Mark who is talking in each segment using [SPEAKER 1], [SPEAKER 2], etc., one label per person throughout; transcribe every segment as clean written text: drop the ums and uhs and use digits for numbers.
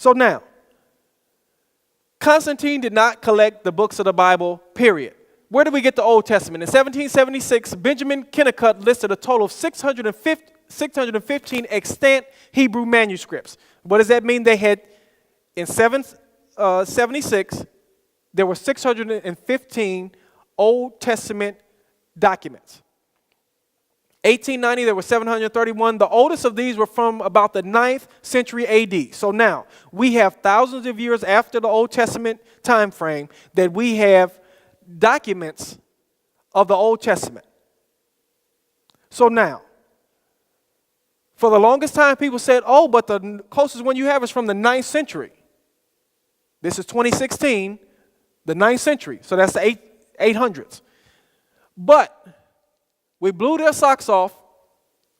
[SPEAKER 1] So now, Constantine did not collect the books of the Bible, period. Where did we get the Old Testament? In 1776, Benjamin Kennicott listed a total of 615 extant Hebrew manuscripts. What does that mean? They had, in 776, there were 615 Old Testament documents. 1890, there were 731. The oldest of these were from about the 9th century AD. So now, we have thousands of years after the Old Testament time frame that we have documents of the Old Testament. So now, for the longest time, people said, oh, but the closest one you have is from the 9th century. This is 2016, the 9th century. So that's the 800s. But we blew their socks off,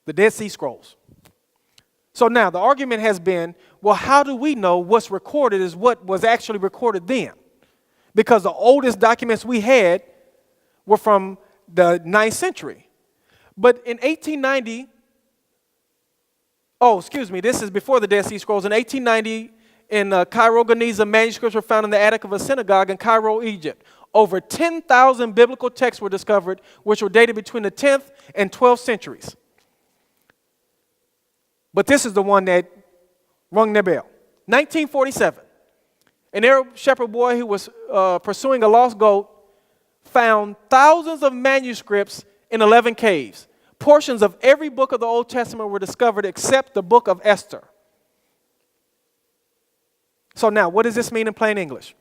[SPEAKER 1] the Dead Sea Scrolls. So now the argument has been, well, how do we know what's recorded is what was actually recorded then? Because the oldest documents we had were from the 9th century. But in 1890, this is before the Dead Sea Scrolls. In 1890, in Cairo, Geniza, manuscripts were found in the attic of a synagogue in Cairo, Egypt. Over 10,000 biblical texts were discovered, which were dated between the 10th and 12th centuries. But this is the one that rung their bell. 1947, an Arab shepherd boy who was pursuing a lost goat found thousands of manuscripts in 11 caves. Portions of every book of the Old Testament were discovered except the book of Esther. So now, what does this mean in plain English?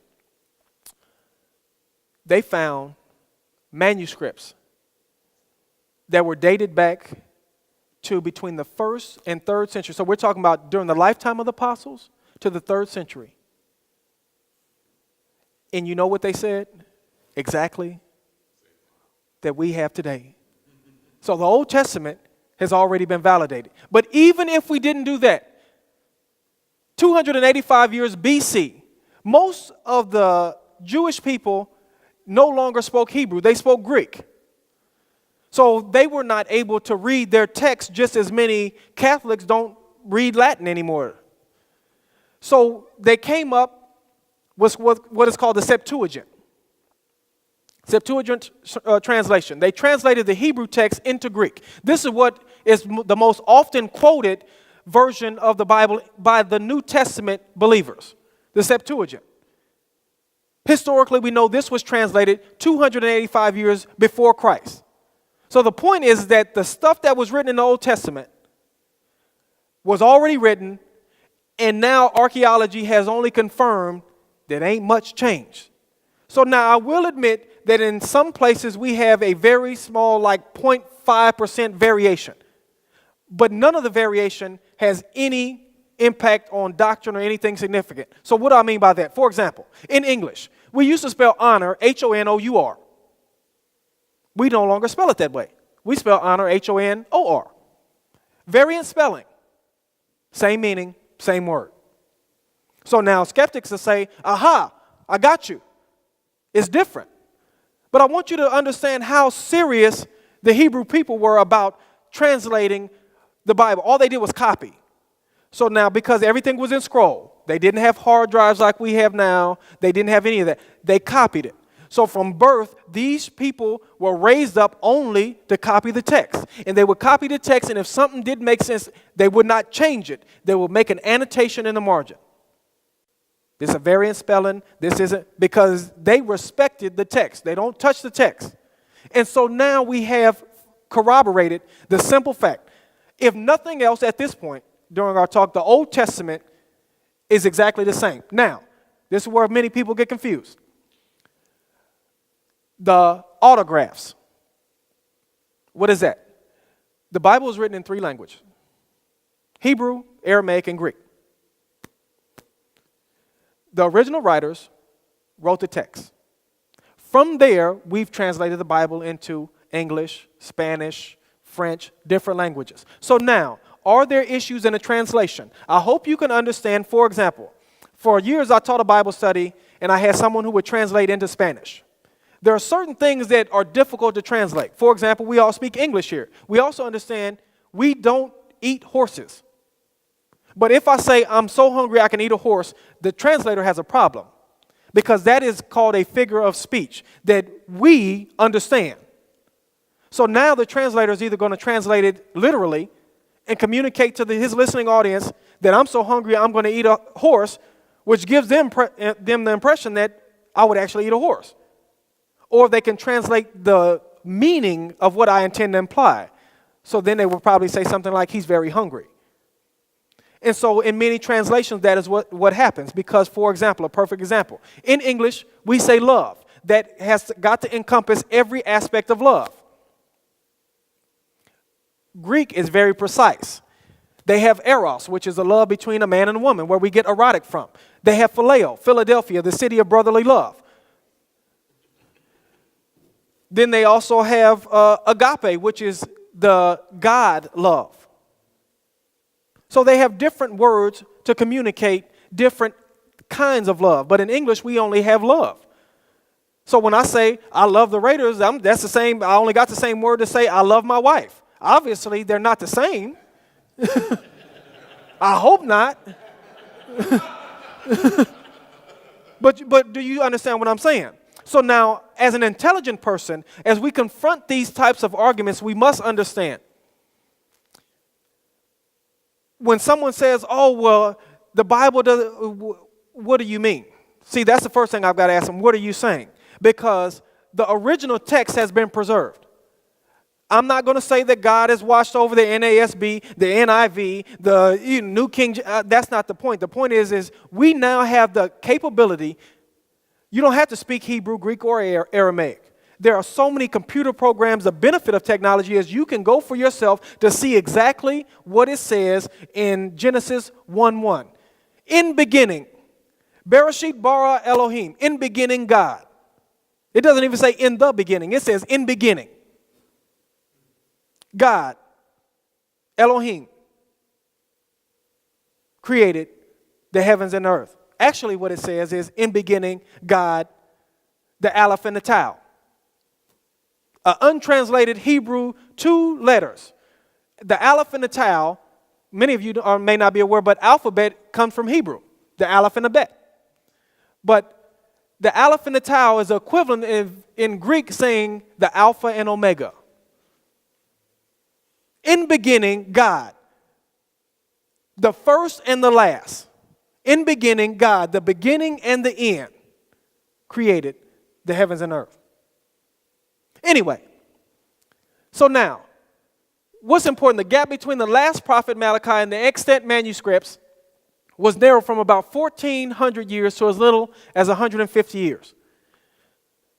[SPEAKER 1] They found manuscripts that were dated back to between the 1st and 3rd century. So we're talking about during the lifetime of the apostles to the 3rd century. And you know what they said? Exactly that we have today. So the Old Testament has already been validated. But even if we didn't do that, 285 years BC, most of the Jewish people no longer spoke Hebrew. They spoke Greek. So they were not able to read their text just as many Catholics don't read Latin anymore. So they came up with what is called the Septuagint. Septuagint translation. They translated the Hebrew text into Greek. This is what is the most often quoted version of the Bible by the New Testament believers, the Septuagint. Historically, we know this was translated 285 years before Christ. So the point is that the stuff that was written in the Old Testament was already written, and now archaeology has only confirmed that ain't much changed. So now I will admit that in some places we have a very small, like 0.5% variation. But none of the variation has any impact on doctrine or anything significant. So what do I mean by that? For example, in English, we used to spell honor, H-O-N-O-U-R. We no longer spell it that way. We spell honor, H-O-N-O-R. Variant spelling, same meaning, same word. So now skeptics will say, aha, I got you. It's different. But I want you to understand how serious the Hebrew people were about translating the Bible. All they did was copy. So now, because everything was in scroll, they didn't have hard drives like we have now. They didn't have any of that. They copied it. So from birth, these people were raised up only to copy the text. And they would copy the text, and if something didn't make sense, they would not change it. They would make an annotation in the margin. This is a variant spelling. This isn't, because they respected the text. They don't touch the text. And so now we have corroborated the simple fact. If nothing else at this point, during our talk, the Old Testament is exactly the same. Now, this is where many people get confused. The autographs. What is that? The Bible is written in 3 languages: Hebrew, Aramaic, and Greek. The original writers wrote the text. From there, we've translated the Bible into English, Spanish, French, different languages. So now, are there issues in the translation? I hope you can understand, for example, for years I taught a Bible study and I had someone who would translate into Spanish. There are certain things that are difficult to translate. For example, we all speak English here. We also understand we don't eat horses. But if I say I'm so hungry I can eat a horse, the translator has a problem because that is called a figure of speech that we understand. So now the translator is either going to translate it literally and communicate to his listening audience that I'm so hungry I'm going to eat a horse, which gives them the impression that I would actually eat a horse. Or they can translate the meaning of what I intend to imply. So then they will probably say something like, he's very hungry. And so in many translations, that is what happens. Because, for example, a perfect example. In English, we say love. That has got to encompass every aspect of love. Greek is very precise. They have eros, which is a love between a man and a woman, where we get erotic from. They have phileo, Philadelphia, the city of brotherly love. Then they also have agape, which is the God love. So they have different words to communicate different kinds of love. But in English, we only have love. So when I say I love the Raiders, that's the same. I only got the same word to say I love my wife. Obviously, they're not the same. I hope not. But do you understand what I'm saying? So now, as an intelligent person, as we confront these types of arguments, we must understand. When someone says, oh, well, the Bible doesn't, what do you mean? See, that's the first thing I've got to ask them. What are you saying? Because the original text has been preserved. I'm not going to say that God has watched over the NASB, the NIV, the New King. That's not the point. The point is we now have the capability. You don't have to speak Hebrew, Greek, or Aramaic. There are so many computer programs. The benefit of technology is you can go for yourself to see exactly what it says in Genesis 1:1. In beginning, Bereshit bara Elohim, in beginning God. It doesn't even say in the beginning. It says in beginning. God, Elohim, created the heavens and earth. Actually, what it says is in beginning, God, the Aleph and the Tau. An untranslated Hebrew, 2 letters. The Aleph and the Tau, many of you may not be aware, but alphabet comes from Hebrew, the Aleph and the Bet. But the Aleph and the Tau is equivalent in Greek saying the Alpha and Omega. In beginning, God, the first and the last. In beginning, God, the beginning and the end, created the heavens and earth. Anyway, so now, what's important? The gap between the last prophet Malachi and the extant manuscripts was narrowed from about 1,400 years to as little as 150 years.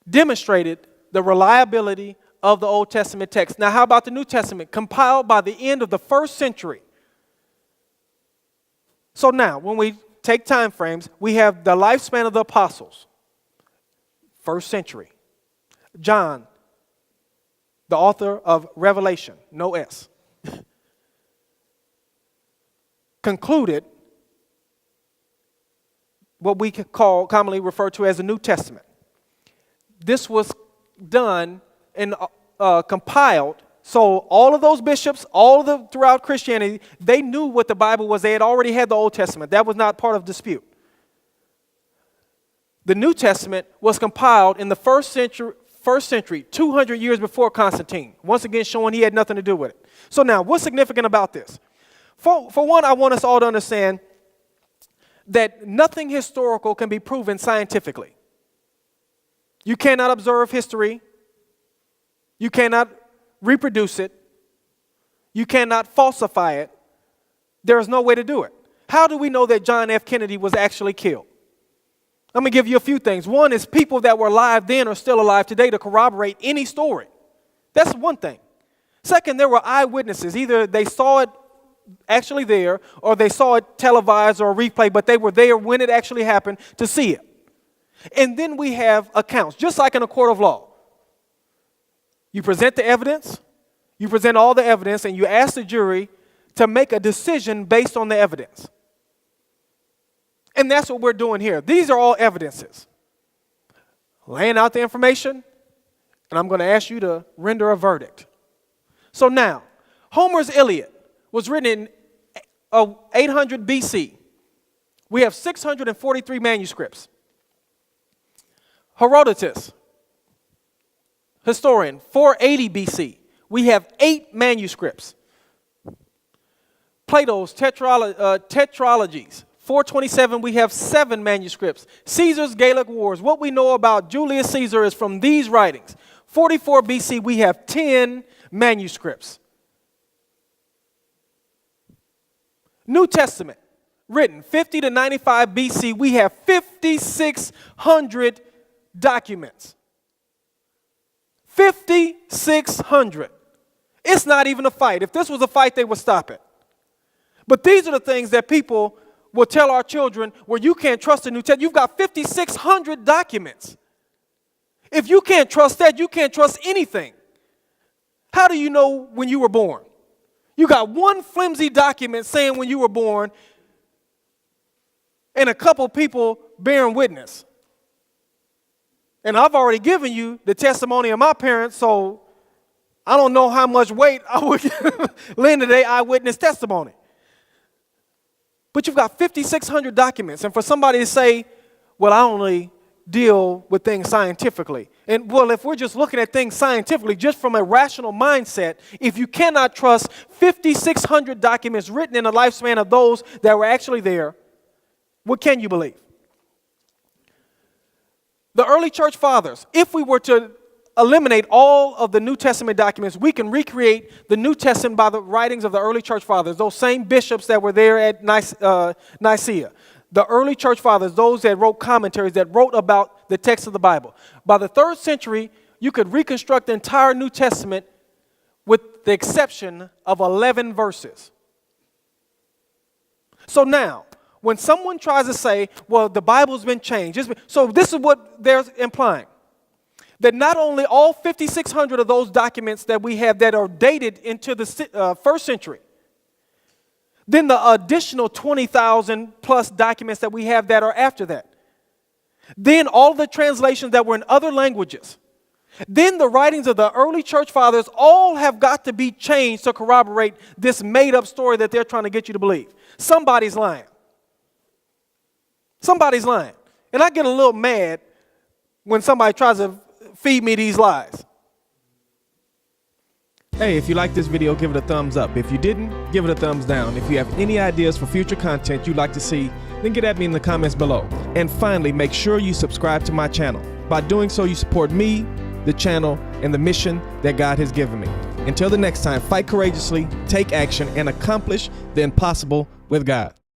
[SPEAKER 1] Demonstrated the reliability of the Old Testament text. Now, how about the New Testament? Compiled by the end of the 1st century. So now, when we take time frames, we have the lifespan of the apostles. 1st century. John, the author of Revelation, no S, concluded what we could call, commonly referred to as the New Testament. This was done and compiled, so all of those bishops, throughout Christianity, they knew what the Bible was. They had already had the Old Testament. That was not part of dispute. The New Testament was compiled in the first century, 200 years before Constantine. Once again, showing he had nothing to do with it. So now, what's significant about this? For one, I want us all to understand that nothing historical can be proven scientifically. You cannot observe history. You cannot reproduce it. You cannot falsify it. There is no way to do it. How do we know that John F. Kennedy was actually killed? Let me give you a few things. One is people that were alive then are still alive today to corroborate any story. That's one thing. Second, there were eyewitnesses. Either they saw it actually there or they saw it televised or replay, but they were there when it actually happened to see it. And then we have accounts, just like in a court of law. You present the evidence, you present all the evidence, and you ask the jury to make a decision based on the evidence. And that's what we're doing here. These are all evidences. Laying out the information, and I'm going to ask you to render a verdict. So now, Homer's Iliad was written in of 800 BC, we have 643 manuscripts. Herodotus, historian, 480 BC, we have 8 manuscripts. Plato's tetralogies, 427, we have 7 manuscripts. Caesar's Gallic Wars, what we know about Julius Caesar is from these writings. 44 BC, we have 10 manuscripts. New Testament, written 50 to 95 BC, we have 5,600 documents. 5,600. It's not even a fight. If this was a fight, they would stop it. But these are the things that people will tell our children where you can't trust the New Testament. You've got 5,600 documents. If you can't trust that, you can't trust anything. How do you know when you were born? You got one flimsy document saying when you were born and a couple people bearing witness. And I've already given you the testimony of my parents, so I don't know how much weight I would lend to their eyewitness testimony. But you've got 5,600 documents. And for somebody to say, well, I only deal with things scientifically. And well, if we're just looking at things scientifically, just from a rational mindset, if you cannot trust 5,600 documents written in the lifespan of those that were actually there, what can you believe? The early church fathers, if we were to eliminate all of the New Testament documents, we can recreate the New Testament by the writings of the early church fathers, those same bishops that were there at Nicaea. The early church fathers, those that wrote commentaries, that wrote about the text of the Bible. By the 3rd century, you could reconstruct the entire New Testament with the exception of 11 verses. So now, when someone tries to say, well, the Bible's been changed, so this is what they're implying. That not only all 5,600 of those documents that we have that are dated into the 1st century, then the additional 20,000 plus documents that we have that are after that. Then all the translations that were in other languages. Then the writings of the early church fathers all have got to be changed to corroborate this made-up story that they're trying to get you to believe. Somebody's lying. Somebody's lying. And I get a little mad when somebody tries to feed me these lies. Hey, if you like this video, give it a thumbs up. If you didn't, give it a thumbs down. If you have any ideas for future content you'd like to see, then get at me in the comments below. And finally, make sure you subscribe to my channel. By doing so, you support me, the channel, and the mission that God has given me. Until the next time, fight courageously, take action, and accomplish the impossible with God.